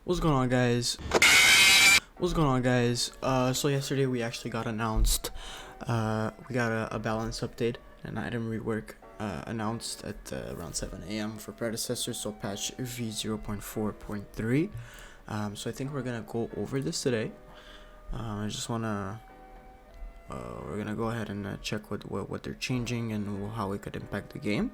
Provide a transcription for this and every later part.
What's going on, guys? So yesterday we actually got announced. We got a balance update, an item rework announced at around 7 a.m. for Predecessor, so patch V0.4.3. So I think we're gonna go over this today. We're gonna go ahead and check what they're changing and how it could impact the game.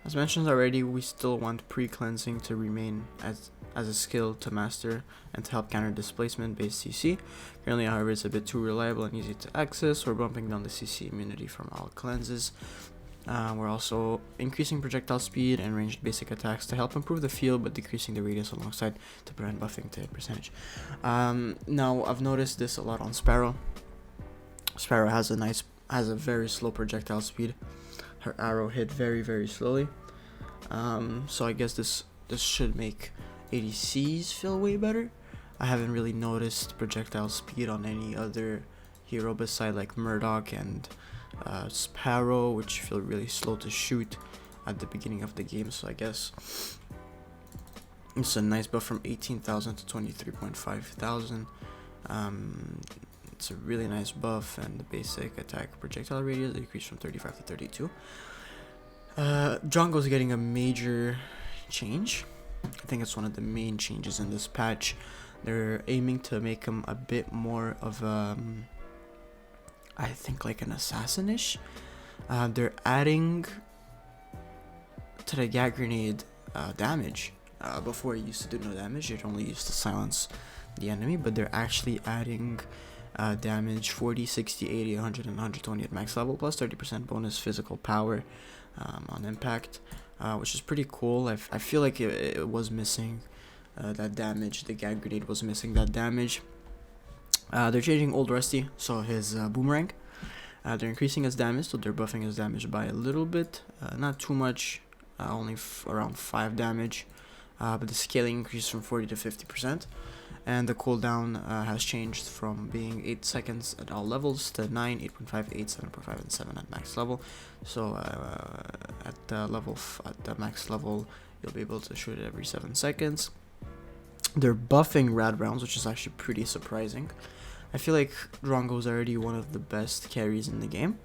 As mentioned already, we still want pre-cleansing to remain as a skill to master and to help counter displacement based CC. Currently, however, it's a bit too reliable and easy to access. We're bumping down the CC immunity from all cleanses. We're also increasing projectile speed and ranged basic attacks to help improve the field, but decreasing the radius alongside to prevent buffing to percentage. Now, I've noticed this a lot on Sparrow. Sparrow has a very slow projectile speed. Her arrow hit very slowly. So I guess this should make ADCs feel way better. I haven't really noticed projectile speed on any other hero beside like Murdoch and Sparrow, which feel really slow to shoot at the beginning of the game. So I guess it's a nice buff from 18,000 to 23,500. It's a really nice buff, and the basic attack projectile radius decreased from 35 to 32. Drongo's getting a major change. I think it's one of the main changes in this patch. They're aiming to make him a bit more of I think like an assassin-ish. They're adding to the gag grenade damage. Before it used to do no damage, it only used to silence the enemy, but they're actually adding damage 40, 60, 80, 100, and 120 at max level, plus 30% bonus physical power on impact, which is pretty cool. I feel like it was missing that damage. The gag grenade was missing that damage. They're changing Old Rusty, so his boomerang. They're increasing his damage, so they're buffing his damage by a little bit, not too much, only around 5 damage, but the scaling increased from 40 to 50%. And the cooldown has changed from being 8 seconds at all levels to 9, 8.5, 8, 7.5, and 7 at max level. So at the max level, you'll be able to shoot it every 7 seconds. They're buffing rad rounds, which is actually pretty surprising. I feel like Drongo's already one of the best carries in the game,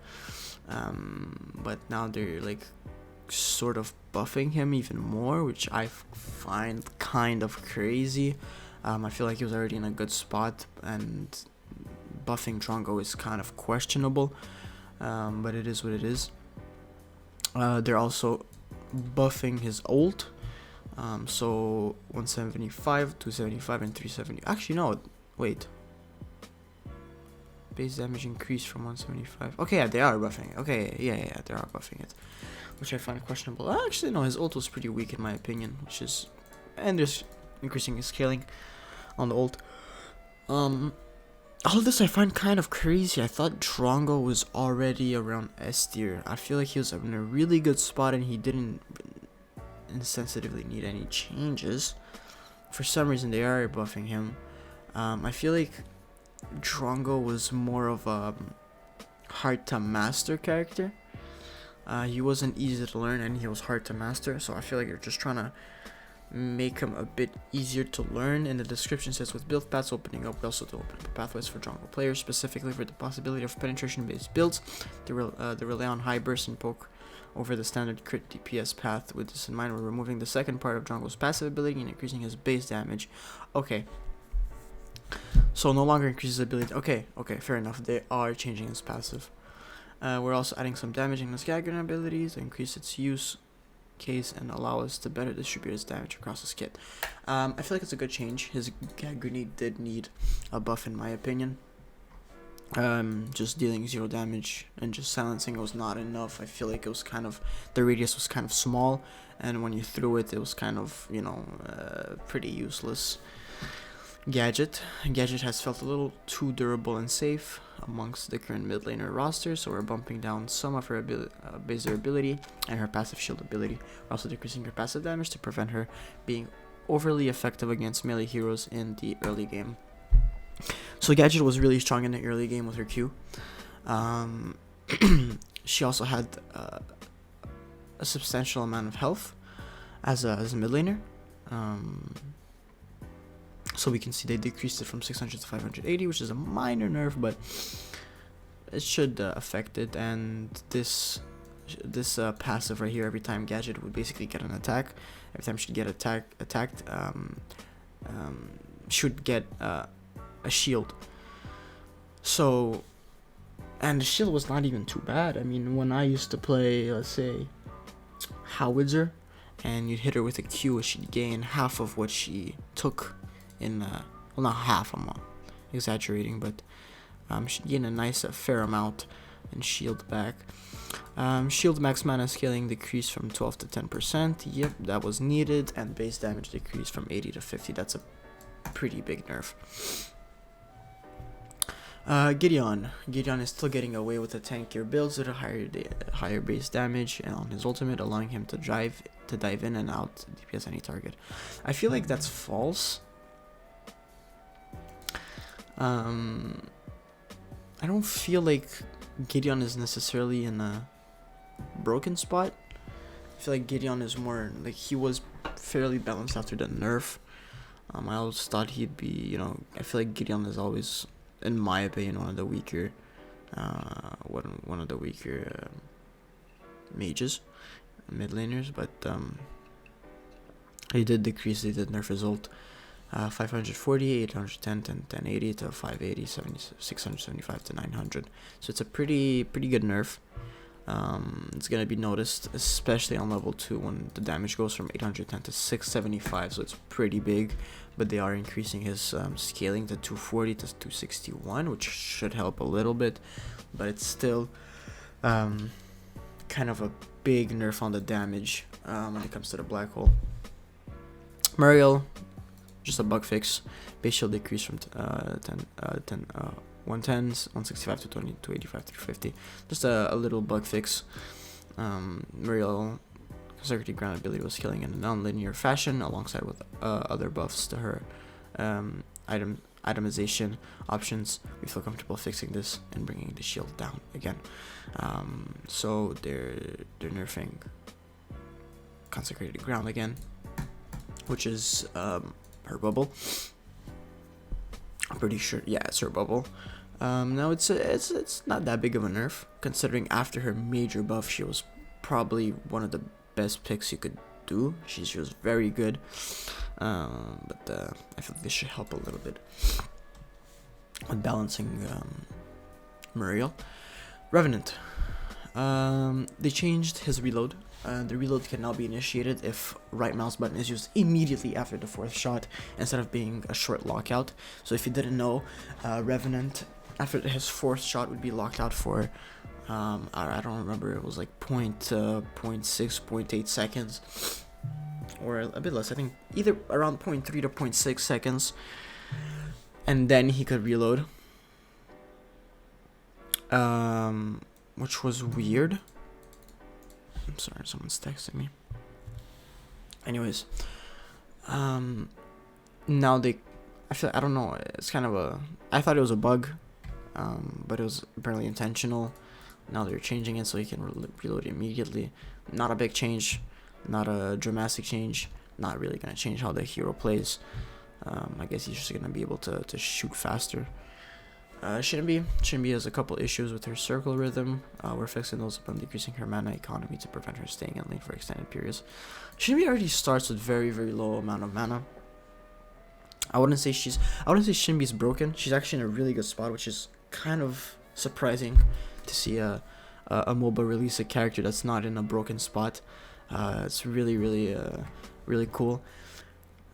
but now they're like sort of buffing him even more, which I find kind of crazy. I feel like he was already in a good spot, and buffing Drongo is kind of questionable, but it is what it is. They're also buffing his ult, so 175, 275, and 370. Actually, no, wait. Base damage increased from 175. Okay, yeah, they are buffing it. Okay, yeah, they are buffing it, which I find questionable. Actually, no, his ult was pretty weak in my opinion, and there's increasing his scaling on the ult. All of this I find kind of crazy. I thought Drongo was already around S tier. I feel like he was in a really good spot and he didn't insensitively need any changes. For some reason they are buffing him. I feel like Drongo was more of a hard to master character. He wasn't easy to learn and he was hard to master, so I feel like you're just trying to make him a bit easier to learn. In the description says, with build paths opening up, we also to open up pathways for Drongo players, specifically for the possibility of penetration based builds. They rely on high burst and poke over the standard crit DPS path. With this in mind, we're removing the second part of Drongo's passive ability and increasing his base damage. Okay, so no longer increases ability. Okay, fair enough. They are changing his passive. We're also adding some damaging his gag grenade abilities to increase its use case and allow us to better distribute his damage across his kit. I feel like it's a good change. His gag grenade did need a buff in my opinion. Just dealing 0 damage and just silencing was not enough. I feel like it was kind of, the radius was kind of small, and when you threw it, it was kind of, pretty useless gadget. Gadget has felt a little too durable and safe amongst the current mid laner roster, so we're bumping down some of her base durability and her passive shield ability. We're also decreasing her passive damage to prevent her being overly effective against melee heroes in the early game. So Gadget was really strong in the early game with her Q. She also had a substantial amount of health as a mid laner. So we can see they decreased it from 600 to 580, which is a minor nerf, but it should affect it. And this passive right here, every time Gadget would basically get an attack, every time she'd get attacked, should get a shield. So, and the shield was not even too bad. I mean, when I used to play, let's say, Howitzer, and you'd hit her with a Q, she'd gain half of what she took in, well, not half, I'm not exaggerating, but she'd gain a nice, fair amount and shield back. Shield max mana scaling decreased from 12 to 10%. Yep, that was needed. And base damage decreased from 80 to 50. That's a pretty big nerf. Gideon is still getting away with the tankier builds with a higher base damage and on his ultimate, allowing him to dive in and out DPS any target. I feel like that's false. I don't feel like Gideon is necessarily in a broken spot. I feel like Gideon is more like he was fairly balanced after the nerf. I always thought he'd be, you know, I feel like Gideon is always, in my opinion, one of the weaker mages, mid laners, but he did nerf his ult. 540, 810, 1080 to 580, 675 to 900. So it's a pretty good nerf. It's gonna be noticed, especially on level 2 when the damage goes from 810 to 675. So it's pretty big, but they are increasing his scaling to 240 to 261, which should help a little bit, but it's still kind of a big nerf on the damage when it comes to the black hole. Muriel, just a bug fix. Base shield decrease from 110s, 165 to 20 to 85 to 50. Just a little bug fix. Muriel consecutive ground ability was killing in a non-linear fashion alongside with other buffs to her itemization options. We feel comfortable fixing this and bringing the shield down again. So they're nerfing consecrated ground again, which is her bubble. I'm pretty sure, yeah, it's her bubble. Now it's not that big of a nerf, considering after her major buff, she was probably one of the best picks you could do. She was very good, but I feel like this should help a little bit with balancing Muriel. Revenant. They changed his reload. The reload can now be initiated if right mouse button is used immediately after the 4th shot instead of being a short lockout. So if you didn't know, Revenant after his 4th shot would be locked out for I don't remember, it was like 0.6, 0.8 seconds, or a bit less, I think either around 0.3 to 0.6 seconds, and then he could reload, which was weird. I'm sorry, someone's texting me. Anyways, now I don't know, it's kind of I thought it was a bug, but it was apparently intentional. Now they're changing it so you can reload immediately. Not a big change, not a dramatic change, not really gonna change how the hero plays. I guess he's just gonna be able to shoot faster. Shouldn't be has a couple issues with her circle rhythm. We're fixing those upon decreasing her mana economy to prevent her staying in lane for extended periods. Shouldn't already starts with very low amount of mana. I wouldn't say Shinbi's broken. She's actually in a really good spot, which is kind of surprising to see a MOBA release a character that's not in a broken spot. It's really cool.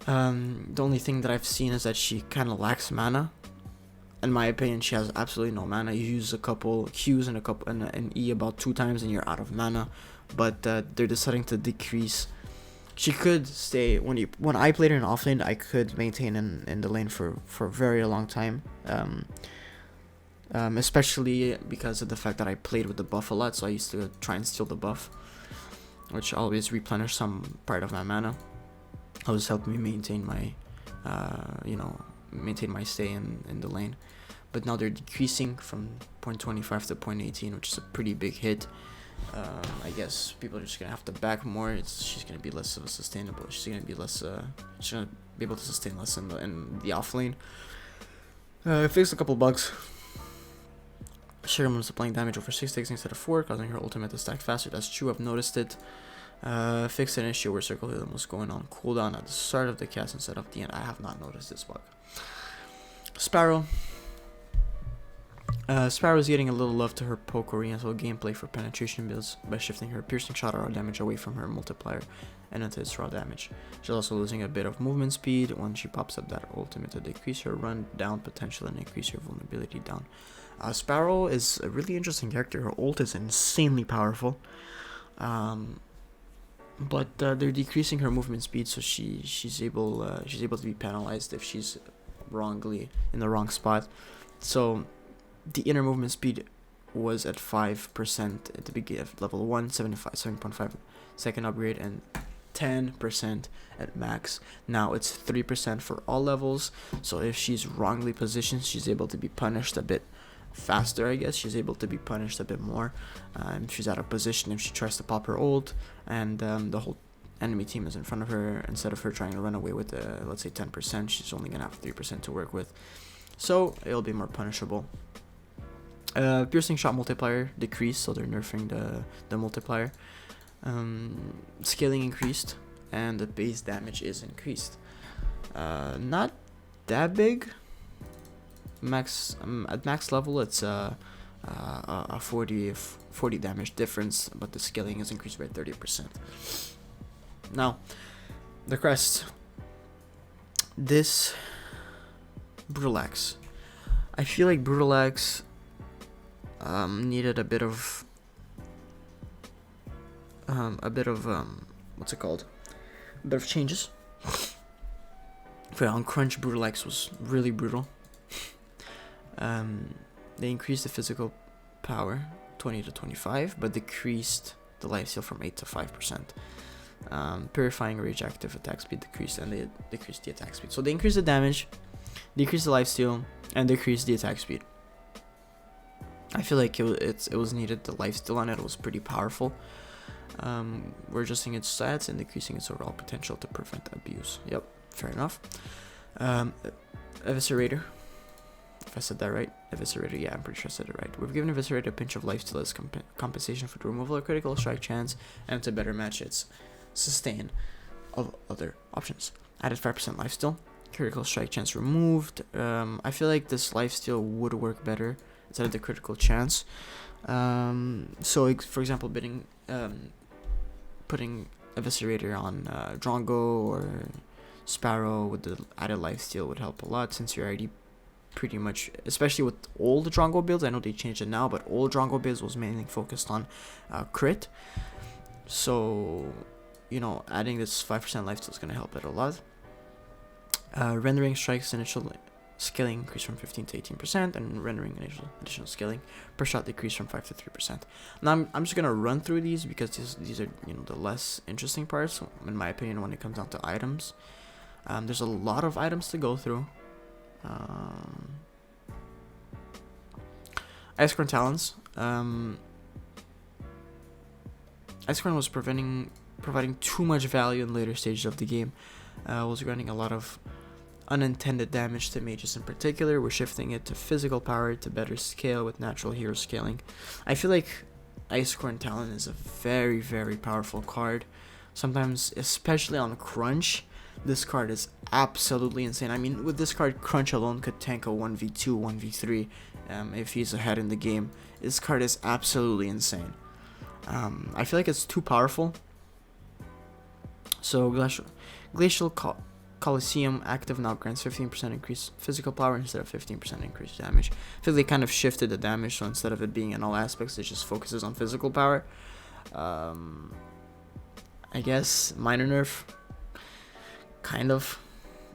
The only thing that I've seen is that she kind of lacks mana. In my opinion, she has absolutely no mana. You use a couple Qs and an E about 2 times and you're out of mana. But they're deciding to decrease. She could stay when I played her in offlane. I could maintain in the lane for a very long time. Especially because of the fact that I played with the buff a lot, so I used to try and steal the buff, which always replenish some part of my mana. Always helped me maintain my, maintain my stay in the lane. But now they're decreasing from 0.25 to 0.18, which is a pretty big hit. I guess people are just gonna have to back more. She's gonna be less of a sustainable. She's gonna be less. She's gonna be able to sustain less in the off lane. Fixed a couple bugs. Sharon was applying damage over 6 ticks instead of 4, causing her ultimate to stack faster. That's true, I've noticed it. Fixed an issue where Circle Healing was going on cooldown at the start of the cast instead of the end. I have not noticed this bug. Sparrow. Sparrow is getting a little love to her poke oriental gameplay for penetration builds by shifting her piercing shot or raw damage away from her multiplier and into its raw damage. She's also losing a bit of movement speed when she pops up that ultimate to decrease her run down potential and increase her vulnerability down. Sparrow is a really interesting character. Her ult is insanely powerful, but they're decreasing her movement speed, so she's able to be penalized if she's wrongly in the wrong spot. So the inner movement speed was at 5% at the beginning of level 1, 7.5 second upgrade, and 10% at max. Now it's 3% for all levels, so if she's wrongly positioned, she's able to be punished a bit faster, I guess. She's able to be punished a bit more. If she's out of position, if she tries to pop her ult, and the whole enemy team is in front of her, instead of her trying to run away with, let's say 10%, she's only going to have 3% to work with. So it'll be more punishable. Piercing shot multiplier decreased, so they're nerfing the multiplier. Scaling increased, and the base damage is increased. Not that big. At max level, it's a 40 damage difference, but the scaling is increased by 30%. Now, the crest. This Brutal Axe. I feel like Brutal Axe needed a bit of what's it called? A bit of changes. On Crunch, Brutal Axe was really brutal. They increased the physical power 20 to 25, but decreased the lifesteal from 8 to 5%. Purifying Rage active attack speed decreased, and they decreased the attack speed. So they increased the damage, decreased the lifesteal, and decreased the attack speed. I feel like it was needed. The lifesteal on it was pretty powerful. We're adjusting its stats and decreasing its overall potential to prevent abuse. Yep, fair enough. Eviscerator. If I said that right, Eviscerator, yeah, I'm pretty sure I said it right. We've given Eviscerator a pinch of lifesteal as compensation for the removal of critical strike chance and to better match its sustain of other options. Added 5% lifesteal, critical strike chance removed. I feel like this lifesteal would work better instead of the critical chance. So, for example, putting Eviscerator on Drongo or Sparrow with the added lifesteal would help a lot, since you're already pretty much, especially with old Drongo builds, I know they changed it now, but old Drongo builds was mainly focused on crit. So, adding this 5% lifesteal is going to help it a lot. Rendering strikes initial scaling increased from 15 to 18%, and rendering additional scaling per shot decreased from 5 to 3%. Now I'm just gonna run through these because these are the less interesting parts in my opinion when it comes down to items. There's a lot of items to go through. Icecorn Talons. Icecorn was providing too much value in later stages of the game. Was granting a lot of unintended damage to mages in particular. We're shifting it to physical power to better scale with natural hero scaling. I feel like Icecorn Talon is a very, very powerful card. Sometimes, especially on Crunch, this card is absolutely insane. I mean, with this card, Crunch alone could tank a 1v2, 1v3 if he's ahead in the game. This card is absolutely insane. I feel like it's too powerful. So Glacial Coliseum active now grants 15% increased physical power instead of 15% increased damage. I feel they kind of shifted the damage, so instead of it being in all aspects, it just focuses on physical power. I guess minor nerf. Kind of.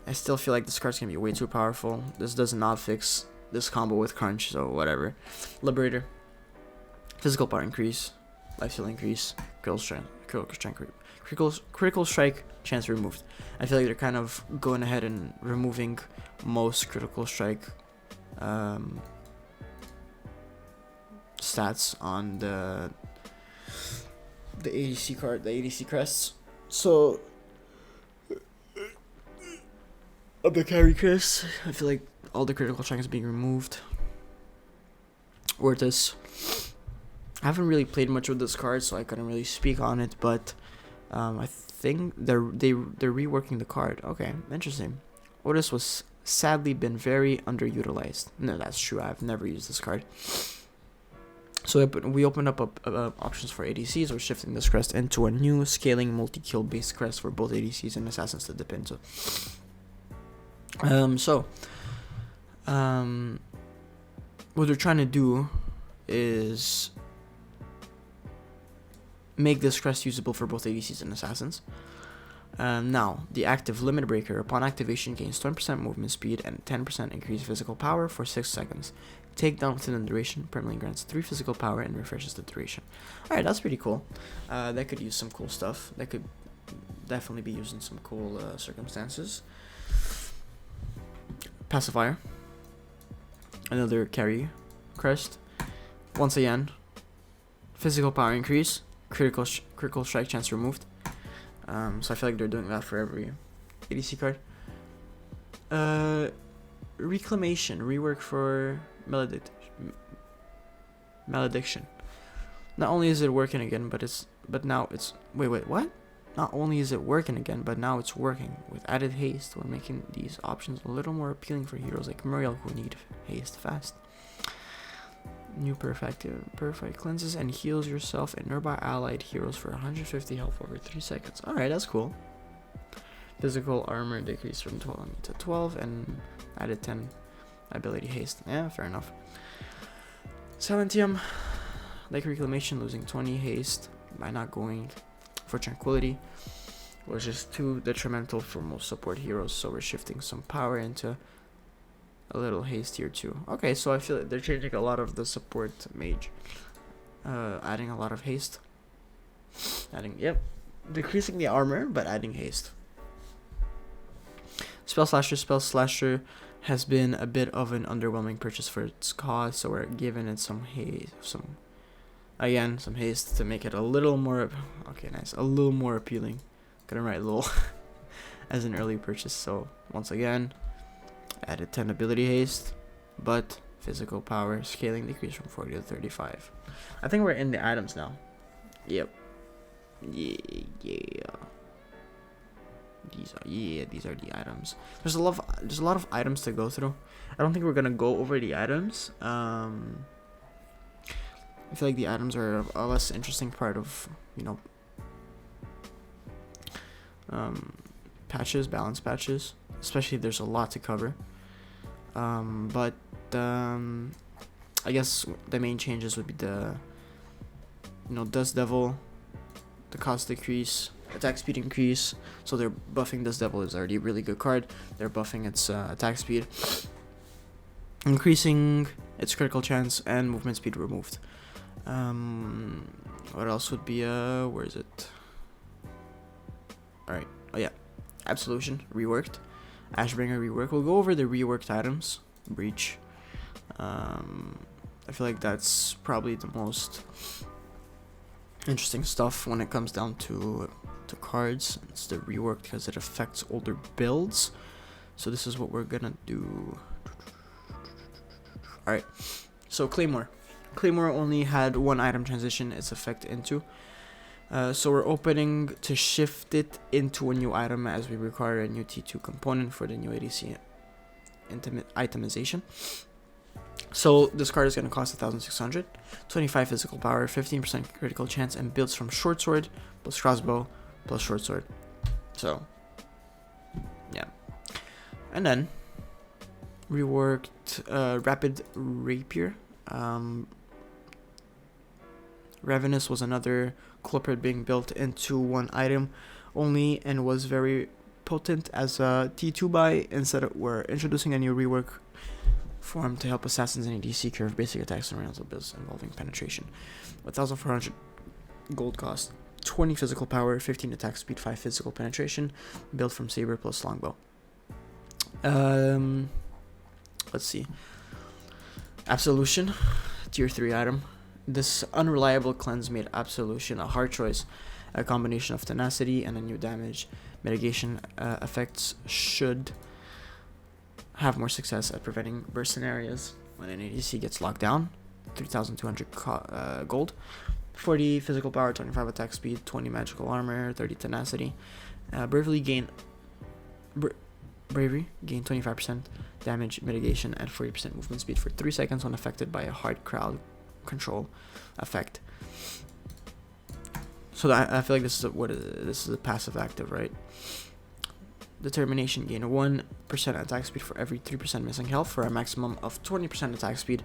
I still feel like this card's gonna be way too powerful. This does not fix this combo with Crunch, so whatever. Liberator. Physical power increase. Lifesteal increase. Critical strike chance removed. I feel like they're kind of going ahead and removing most critical strike stats on the the ADC card, the ADC crests. So of the carry crest, I feel like all the critical check is being removed. Ortis. I haven't really played much with this card, so I couldn't really speak on it, but I think they're reworking the card. Okay, interesting. Ortis was sadly been very underutilized. No, that's true. I've never used this card. So we opened up options for ADCs. We're shifting this crest into a new scaling multi-kill based crest for both ADCs and assassins to dip into. What they're trying to do is make this crest usable for both ADCs and assassins. Now, the active limit breaker upon activation gains 20% movement speed and 10% increased physical power for 6 seconds. Takedown within the duration permanently grants 3 physical power and refreshes the duration. Alright, that's pretty cool. That could use some cool stuff. That could definitely be used in some cool circumstances. Pacifier. Another carry crest. Once again, physical power increase, critical strike chance removed. So I feel like they're doing that for every ADC card. Reclamation, rework for malediction. Not only is it working again, but now it's wait, what? Not only is it working again, but now it's working with added haste. We're making these options a little more appealing for heroes like Muriel who need haste fast. New perfect cleanses and heals yourself and nearby allied heroes for 150 health over 3 seconds. Alright, that's cool. Physical armor decreased from 12 to 12 and added 10 ability haste. Yeah, fair enough. Silentium, like Reclamation, losing 20 haste by not going for Tranquility was just too detrimental for most support heroes, so we're shifting some power into a little haste here too. Okay, so I feel like they're changing a lot of the support mage, adding a lot of haste, decreasing the armor but adding haste. Spell Slasher has been a bit of an underwhelming purchase for its cost, so we're giving it some haste, some haste to make it a little more, a little more appealing. Gonna write little as an early purchase. So once again, added 10 ability haste, but physical power scaling decreased from 40 to 35. I think we're in the items now. Yep. Yeah. These are the items. There's a lot of items to go through. I don't think we're gonna go over the items. I feel like the items are a less interesting part of, balance patches, especially if there's a lot to cover. But I guess the main changes would be the, Dust Devil, the cost decrease, attack speed increase. So they're buffing Dust Devil is already a really good card. They're buffing its attack speed, increasing its critical chance and movement speed removed. What else would be where is it? Alright, Absolution reworked, Ashbringer rework. We'll go over the reworked items. Breach, I feel like that's probably the most interesting stuff when it comes down to cards. It's the reworked because it affects older builds. So this is what we're gonna do. Alright, so Claymore only had one item transition its effect into. So we're opening to shift it into a new item as we require a new T2 component for the new ADC itemization. So this card is going to cost 1,600, 25 physical power, 15% critical chance, and builds from short sword plus crossbow plus short sword. So yeah, and then reworked rapid rapier. Ravenous was another culprit being built into one item only and was very potent as a T2 buy. Instead, we're introducing a new rework form to help assassins and ADC curve basic attacks and random builds involving penetration. 1,400 gold cost, 20 physical power, 15 attack speed, 5 physical penetration, built from saber plus longbow. Let's see. Absolution, tier 3 item. This unreliable cleanse made Absolution a hard choice. A combination of tenacity and a new damage mitigation effects should have more success at preventing burst scenarios when an ADC gets locked down. 3,200 gold, 40 physical power, 25 attack speed, 20 magical armor, 30 tenacity. Bravery gain 25% damage mitigation and 40% movement speed for 3 seconds when affected by a hard crowd control effect. So I feel like this is a passive active, right? Determination gain 1% attack speed for every 3% missing health for a maximum of 20% attack speed,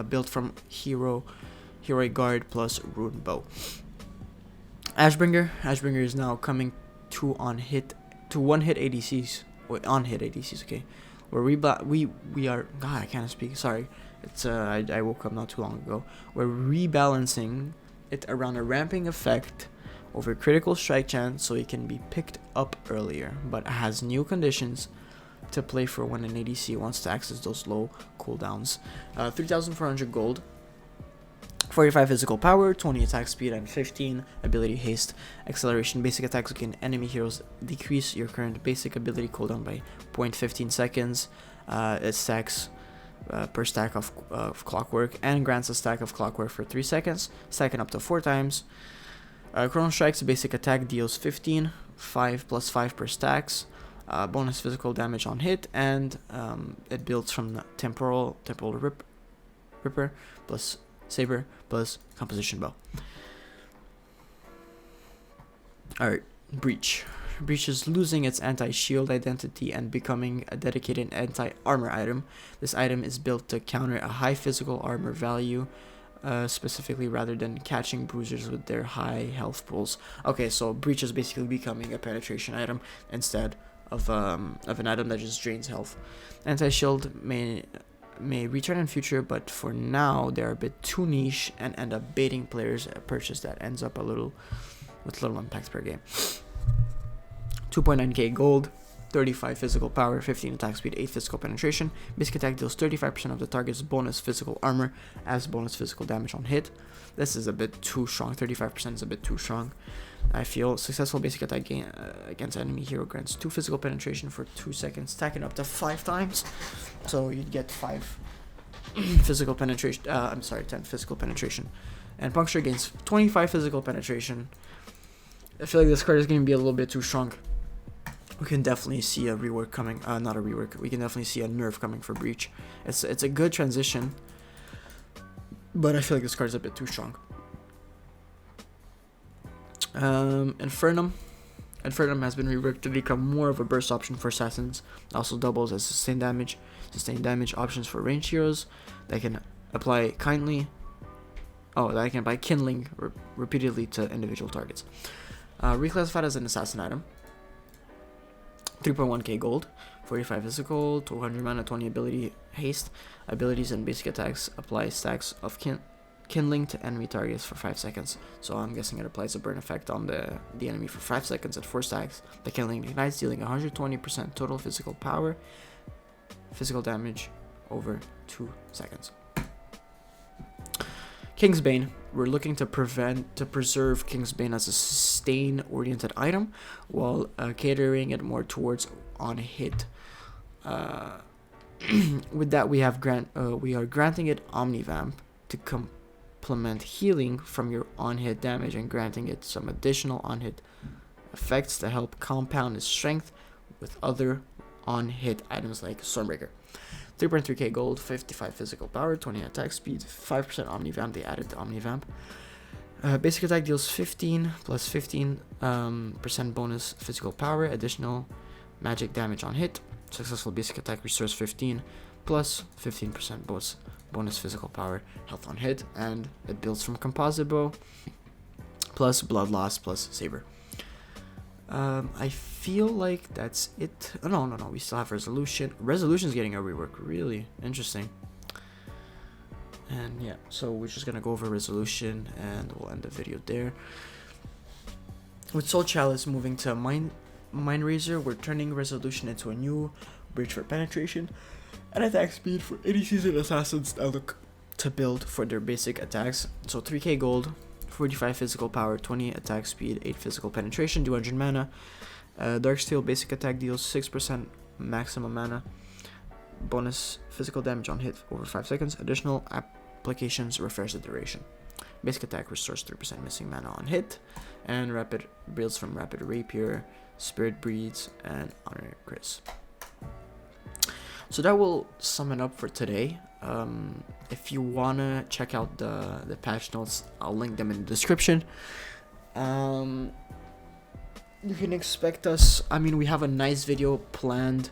built from Heroic Guard plus Rune Bow. Ashbringer is now coming to one-hit ADCs. Wait, on-hit ADCs, okay. Where we are. God, I can't speak. Sorry, it's I woke up not too long ago. We're rebalancing it around a ramping effect over critical strike chance, so it can be picked up earlier, but has new conditions to play for when an ADC wants to access those low cooldowns. 3,400 gold, 45 physical power, 20 attack speed, and 15 ability haste. Acceleration. Basic attacks against enemy heroes decrease your current basic ability cooldown by 0.15 seconds. It stacks per stack of clockwork and grants a stack of clockwork for 3 seconds, stacking up to 4 times. Chrono Strike's basic attack deals 15, 5 plus 5 per stacks, bonus physical damage on hit, and it builds from the Temporal Ripper plus Saber plus Composition Bow. Alright, Breach. Breach is losing its anti-shield identity and becoming a dedicated anti-armor item. This item is built to counter a high physical armor value, specifically rather than catching bruisers with their high health pools. Okay, so Breach is basically becoming a penetration item instead of an item that just drains health. Anti-shield may return in future, but for now they're a bit too niche and end up baiting players a purchase that ends up with little impact per game. 2.9k gold, 35 physical power, 15 attack speed, 8 physical penetration. Basic attack deals 35% of the target's bonus physical armor as bonus physical damage on hit. This is a bit too strong. 35% is a bit too strong, I feel. Successful basic attack gain against enemy hero grants 2 physical penetration for 2 seconds, stacking up to 5 times. So you'd get 5 physical penetration. 10 physical penetration. And Puncture gains 25 physical penetration. I feel like this card is going to be a little bit too strong. We can definitely see a rework coming. Not a rework. We can definitely see a nerf coming for Breach. It's a good transition, but I feel like this card is a bit too strong. Infernum has been reworked to become more of a burst option for assassins. Also doubles as sustained damage options for ranged heroes that can apply kindling repeatedly to individual targets. Reclassified as an assassin item. 3.1k gold, 45 physical, 200 mana, 20 ability haste. Abilities and basic attacks apply stacks of kindling to enemy targets for 5 seconds. So I'm guessing it applies a burn effect on the enemy for 5 seconds at 4 stacks. The kindling ignites, dealing 120% total physical power, physical damage over 2 seconds. Kingsbane. We're looking to preserve Kingsbane as a sustain-oriented item, while catering it more towards on-hit. With that, we are granting it Omnivamp to complement healing from your on-hit damage, and granting it some additional on-hit effects to help compound its strength with other on-hit items like Stormbreaker. 3.3k gold, 55 physical power, 20 attack speed, 5% Omnivamp. They added the Omnivamp. Basic attack deals 15 plus 15% bonus physical power, additional magic damage on hit. Successful basic attack restores 15 plus 15% bonus physical power, health on hit, and it builds from Composite Bow plus Blood Loss plus Saber. I feel like that's it. Oh, no, we still have Resolution. Resolution's getting a rework. Really interesting. And yeah, so we're just gonna go over Resolution and we'll end the video there. With Soul Chalice moving to Mind Razor, we're turning Resolution into a new bridge for penetration and attack speed for ADCs and assassins that look to build for their basic attacks. So 3k gold, 45 physical power, 20 attack speed, 8 physical penetration, 200 mana. Darksteel basic attack deals 6% maximum mana. Bonus physical damage on hit over 5 seconds. Additional applications refresh the duration. Basic attack restores 3% missing mana on hit. And rapid builds from Rapid Rapier, Spirit Breeds, and Honor Chris. So that will sum it up for today. If you wanna check out the patch notes, I'll link them in the description. You can expect us. I mean, we have a nice video planned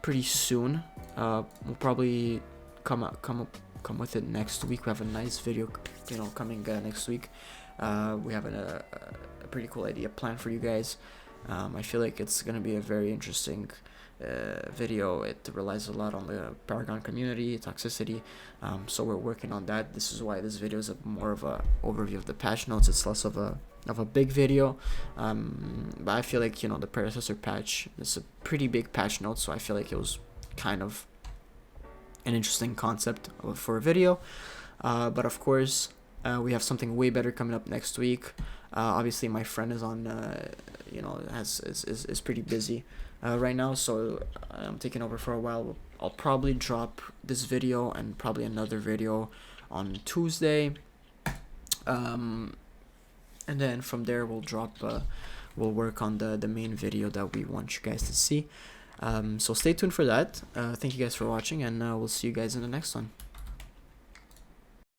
pretty soon. We'll probably come with it next week. We have a nice video, coming next week. We have a pretty cool idea planned for you guys. I feel like it's gonna be a very interesting video. It relies a lot on the Paragon community, toxicity, so we're working on that. This is why this video is more of a overview of the patch notes. It's less of a big video, but I feel like the Predecessor patch is a pretty big patch note, so I feel like it was kind of an interesting concept for a video. But of course, we have something way better coming up next week. Obviously my friend is on is pretty busy right now, so I'm taking over for a while. I'll probably drop this video and probably another video on Tuesday, and then from there we'll work on the main video that we want you guys to see. So stay tuned for that. Thank you guys for watching, and we'll see you guys in the next one.